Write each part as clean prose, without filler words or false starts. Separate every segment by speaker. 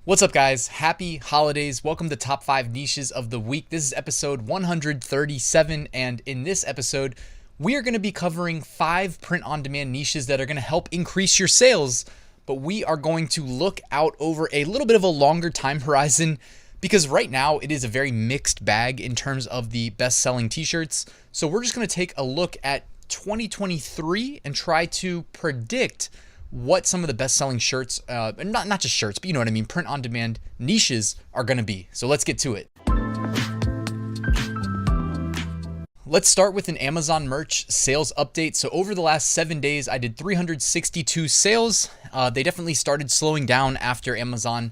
Speaker 1: What's up, guys? Happy holidays. Welcome to Top 5 Niches of the Week. This is episode 137, and in this episode, we are going to be covering 5 print-on-demand niches that are going to help increase your sales, but we are going to look out over a little bit of a longer time horizon because right now it is a very mixed bag in terms of the best-selling t-shirts. So we're just going to take a look at 2023 and try to predict what some of the best-selling shirts, not just shirts, but you know what I mean, print-on-demand niches are going to be. So let's get to it. Let's start with an Amazon merch sales update. So over the last 7 days, I did 362 sales. They definitely started slowing down after Amazon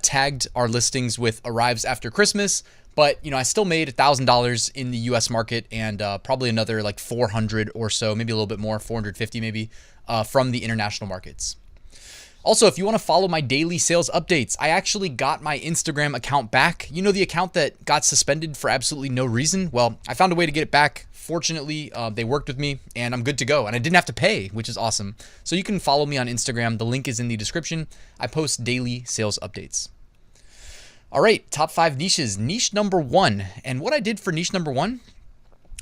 Speaker 1: tagged our listings with arrives after Christmas. But, you know, I still made $1,000 in the US market and probably another like 400 or so, maybe a little bit more, 450 maybe, from the international markets. Also, if you want to follow my daily sales updates, I actually got my Instagram account back. You know, the account that got suspended for absolutely no reason? Well, I found a way to get it back. Fortunately, they worked with me and I'm good to go. And I didn't have to pay, which is awesome. So you can follow me on Instagram. The link is in the description. I post daily sales updates. All right, top 5 niches. Niche number 1. And what I did for niche number 1,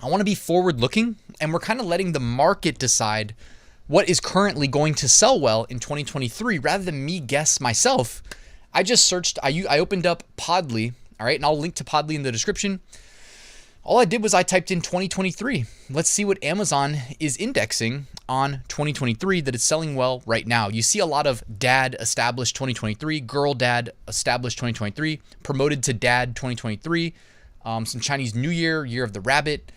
Speaker 1: I want to be forward looking, and we're kind of letting the market decide what is currently going to sell well in 2023 rather than me guess myself. I just searched, I opened up Podly, all right, and I'll link to Podly in the description. All I did was I typed in 2023. Let's see what Amazon is indexing on 2023 that is selling well right now. You see a lot of dad established 2023, girl dad established 2023, promoted to dad 2023, some Chinese New Year, year of the rabbit.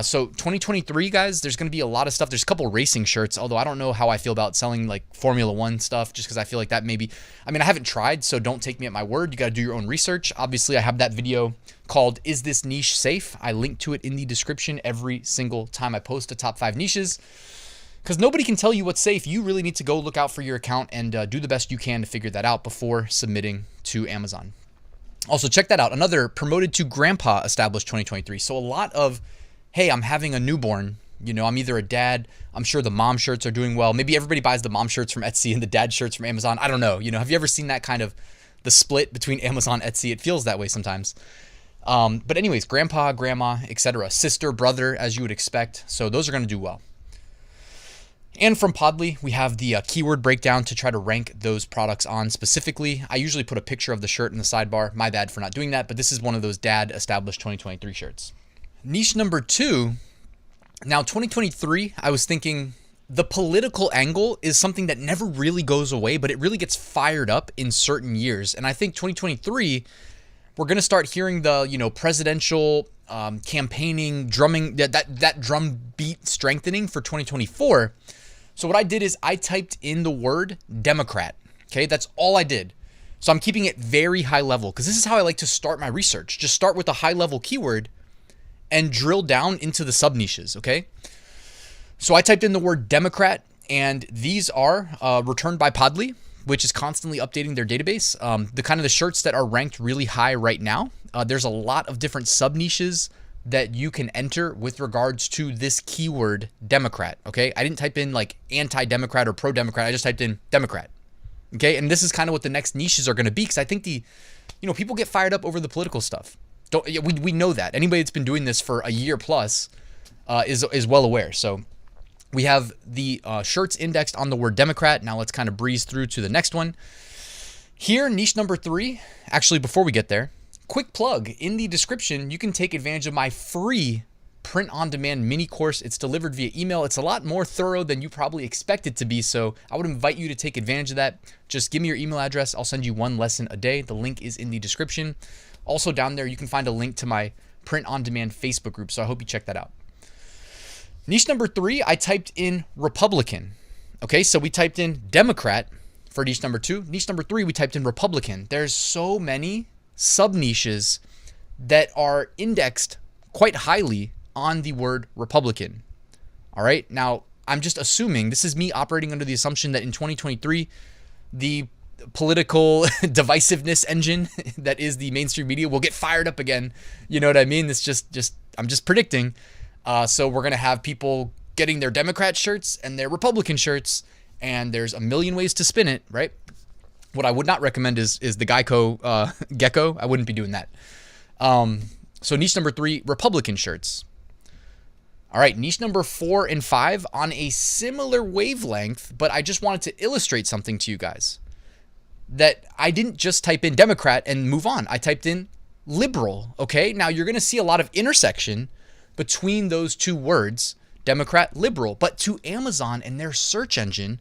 Speaker 1: So 2023, guys, there's going to be a lot of stuff. There's a couple racing shirts, although I don't know how I feel about selling like Formula One stuff just because I feel like that maybe, I mean, I haven't tried, so don't take me at my word. You got to do your own research. Obviously, I have that video called Is This Niche Safe? I link to it in the description every single time I post a top 5 niches because nobody can tell you what's safe. You really need to go look out for your account and do the best you can to figure that out before submitting to Amazon. Also, check that out. Another promoted to grandpa established 2023. So a lot of, hey, I'm having a newborn, you know, I'm either a dad, I'm sure the mom shirts are doing well. Maybe everybody buys the mom shirts from Etsy and the dad shirts from Amazon. I don't know. You know, have you ever seen that kind of the split between Amazon, Etsy? It feels that way sometimes. But anyways, grandpa, grandma, etc. Sister, brother, as you would expect. So those are going to do well. And from Podly, we have the keyword breakdown to try to rank those products on specifically. I usually put a picture of the shirt in the sidebar. My bad for not doing that, but this is one of those dad established 2023 shirts. Niche number 2. Now, 2023, I was thinking the political angle is something that never really goes away, but it really gets fired up in certain years. And I think 2023, we're going to start hearing the, you know, presidential campaigning, drumming, that drum beat strengthening for 2024. So what I did is I typed in the word Democrat. Okay, that's all I did. So I'm keeping it very high level because this is how I like to start my research. Just start with a high level keyword and drill down into the sub niches, okay? So I typed in the word Democrat, and these are returned by Podly, which is constantly updating their database. The kind of the shirts that are ranked really high right now, there's a lot of different sub niches that you can enter with regards to this keyword Democrat, okay? I didn't type in like anti-Democrat or pro-Democrat, I just typed in Democrat, okay? And this is kind of what the next niches are gonna be because I think people get fired up over the political stuff. We know that. Anybody that's been doing this for a year plus is well aware. So we have the shirts indexed on the word Democrat. Now let's kind of breeze through to the next one. Here, niche number 3. Actually, before we get there, quick plug. In the description, you can take advantage of my free print-on-demand mini course. It's delivered via email. It's a lot more thorough than you probably expect it to be. So I would invite you to take advantage of that. Just give me your email address. I'll send you 1 lesson a day. The link is in the description. Also down there, you can find a link to my print-on-demand Facebook group, so I hope you check that out. Niche number 3, I typed in Republican. Okay, so we typed in Democrat for niche number 2. Niche number 3, we typed in Republican. There's so many sub-niches that are indexed quite highly on the word Republican. All right, now I'm just assuming, this is me operating under the assumption that in 2023, the political divisiveness engine that is the mainstream media will get fired up again. You know what I mean? It's I'm just predicting. So we're going to have people getting their Democrat shirts and their Republican shirts, and there's a million ways to spin it, right? What I would not recommend is the Geico gecko. I wouldn't be doing that. So niche number 3, Republican shirts. All right, niche number 4 and 5 on a similar wavelength, but I just wanted to illustrate something to you guys. That I didn't just type in Democrat and move on. I typed in liberal, okay? Now you're gonna see a lot of intersection between those two words, Democrat, liberal, but to Amazon and their search engine,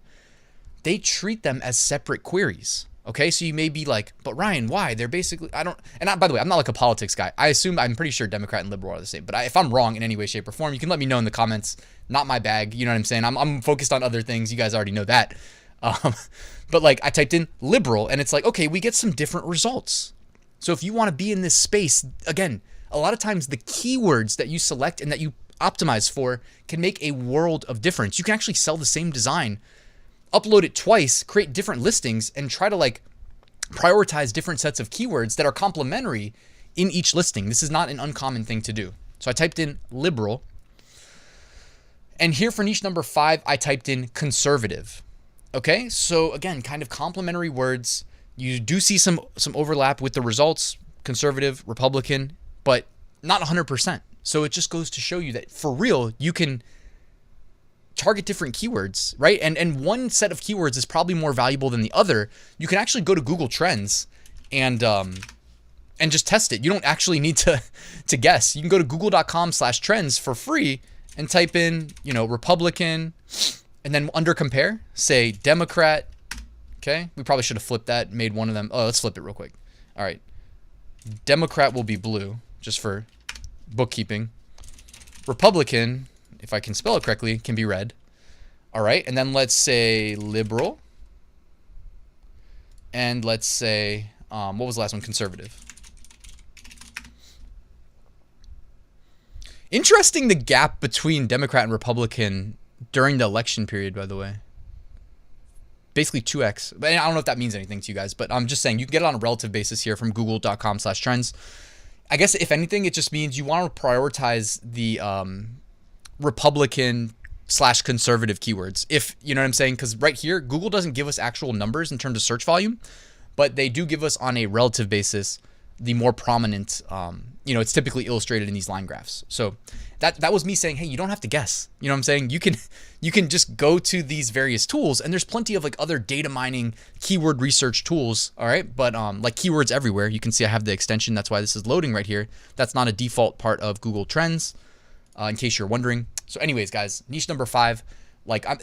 Speaker 1: they treat them as separate queries. Okay, so you may be like, but Ryan, why? They're basically, by the way, I'm not like a politics guy. I'm pretty sure Democrat and liberal are the same. But if I'm wrong in any way, shape, or form, you can let me know in the comments. Not my bag. You know what I'm saying? I'm focused on other things. You guys already know that. But like I typed in liberal and it's like, okay, we get some different results. So if you want to be in this space, again, a lot of times the keywords that you select and that you optimize for can make a world of difference. You can actually sell the same design, upload it twice, create different listings, and try to like prioritize different sets of keywords that are complementary in each listing. This is not an uncommon thing to do. So I typed in liberal. And here for niche number 5, I typed in conservative. Okay, so again, kind of complementary words. You do see some overlap with the results, conservative, Republican, but not 100%. So it just goes to show you that for real, you can target different keywords, right? And one set of keywords is probably more valuable than the other. You can actually go to Google Trends and just test it. You don't actually need to guess. You can go to google.com/trends for free and type in, Republican, and then under compare, say Democrat. Okay, we probably should have flipped that, made one of them. Oh, let's flip it real quick. All right, Democrat will be blue, just for bookkeeping. Republican, if I can spell it correctly, can be red. All right, and then let's say liberal. And let's say, what was the last one? Conservative. Interesting, the gap between Democrat and Republican during the election period, by the way. Basically 2x. But I don't know if that means anything to you guys, but I'm just saying you can get it on a relative basis here from google.com/trends. I guess if anything, it just means you want to prioritize the Republican/conservative keywords. If you know what I'm saying, because right here, Google doesn't give us actual numbers in terms of search volume, but they do give us on a relative basis the more prominent, it's typically illustrated in these line graphs. So that was me saying, hey, you don't have to guess. You know what I'm saying? You can just go to these various tools, and there's plenty of like other data mining keyword research tools. All right. But like keywords everywhere, you can see I have the extension. That's why this is loading right here. That's not a default part of Google Trends, in case you're wondering. So anyways, guys, niche number 5,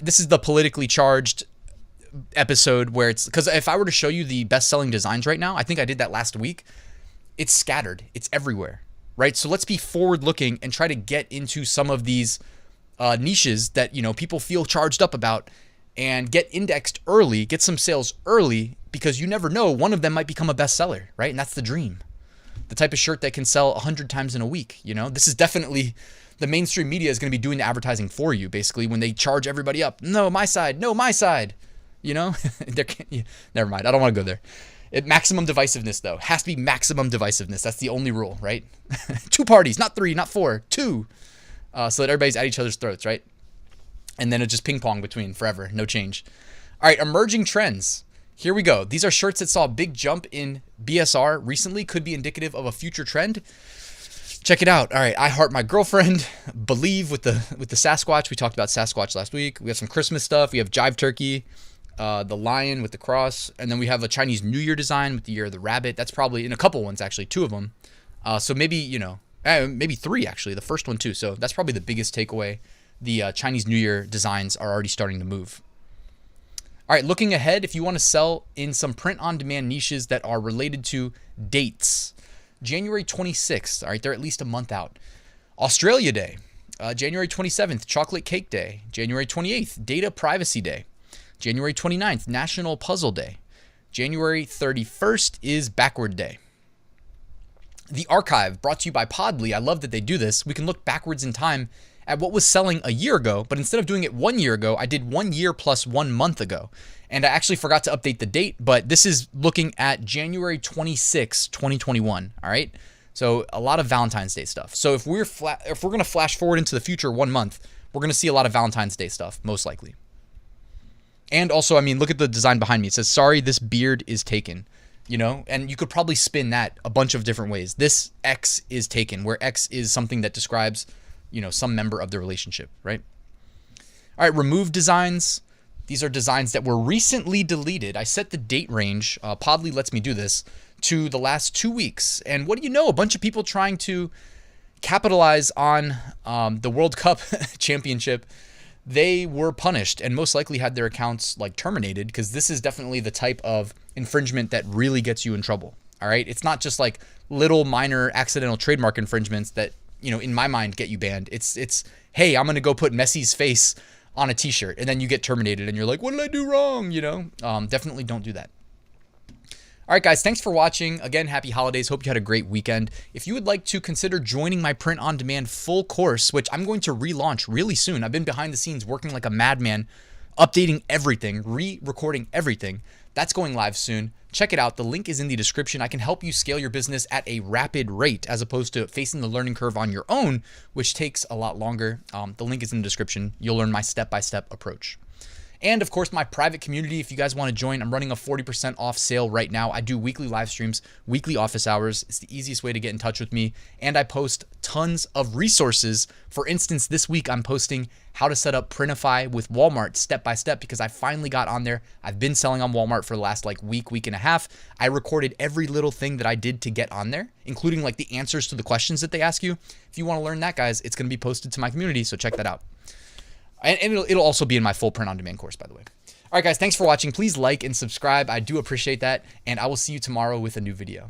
Speaker 1: this is the politically charged episode where it's, because if I were to show you the best-selling designs right now, I think I did that last week. It's scattered. It's everywhere, right? So let's be forward-looking and try to get into some of these niches that people feel charged up about, and get indexed early, get some sales early, because you never know, one of them might become a bestseller, right? And that's the dream. The type of shirt that can sell 100 times in a week. This is definitely the mainstream media is going to be doing the advertising for you, basically, when they charge everybody up. No, my side. No, my side. Never mind. I don't want to go there. Maximum divisiveness, though. Has to be maximum divisiveness. That's the only rule, right? 2 parties, not 3, not 4, 2. So that everybody's at each other's throats, right? And then it just ping pong between forever. No change. All right, emerging trends. Here we go. These are shirts that saw a big jump in BSR recently. Could be indicative of a future trend. Check it out. All right, I Heart My Girlfriend. Believe with the Sasquatch. We talked about Sasquatch last week. We have some Christmas stuff. We have Jive Turkey. The lion with the cross, and then we have a Chinese New Year design with the year of the rabbit. That's probably in a couple ones, actually, 2 of them. So maybe, maybe 3 actually, the first one too. So that's probably the biggest takeaway. The Chinese New Year designs are already starting to move. All right, looking ahead, if you want to sell in some print-on-demand niches that are related to dates, January 26th, all right, they're at least a month out. Australia Day, January 27th, Chocolate Cake Day, January 28th, Data Privacy Day. January 29th, National Puzzle Day. January 31st is Backward Day. The Archive, brought to you by Podly. I love that they do this. We can look backwards in time at what was selling a year ago, but instead of doing it 1 year ago, I did 1 year plus 1 month ago. And I actually forgot to update the date, but this is looking at January 26, 2021, all right? So a lot of Valentine's Day stuff. So if we're going to flash forward into the future 1 month, we're going to see a lot of Valentine's Day stuff, most likely. And also, I mean, look at the design behind me. It says, sorry, this beard is taken, you know, and you could probably spin that a bunch of different ways. This X is taken, where X is something that describes, you know, some member of the relationship, right? All right, remove designs. These are designs that were recently deleted. I set the date range, Podly lets me do this, to the last 2 weeks. And what do you know? A bunch of people trying to capitalize on the World Cup championship, they were punished and most likely had their accounts like terminated, because this is definitely the type of infringement that really gets you in trouble. All right. It's not just like little minor accidental trademark infringements that, you know, in my mind get you banned. It's hey, I'm going to go put Messi's face on a t-shirt, and then you get terminated and you're like, what did I do wrong? You know, definitely don't do that. All right, guys, thanks for watching. Again, happy holidays. Hope you had a great weekend. If you would like to consider joining my print on demand full course, which I'm going to relaunch really soon. I've been behind the scenes working like a madman, updating everything, re-recording everything. That's going live soon. Check it out. The link is in the description. I can help you scale your business at a rapid rate as opposed to facing the learning curve on your own, which takes a lot longer. The link is in the description. You'll learn my step-by-step approach. And of course, my private community, if you guys want to join, I'm running a 40% off sale right now. I do weekly live streams, weekly office hours. It's the easiest way to get in touch with me. And I post tons of resources. For instance, this week I'm posting how to set up Printify with Walmart step by step, because I finally got on there. I've been selling on Walmart for the last like week and a half. I recorded every little thing that I did to get on there, including like the answers to the questions that they ask you. If you want to learn that, guys, it's going to be posted to my community. So check that out. And it'll also be in my full print on demand course, by the way. All right, guys, thanks for watching. Please like and subscribe. I do appreciate that. And I will see you tomorrow with a new video.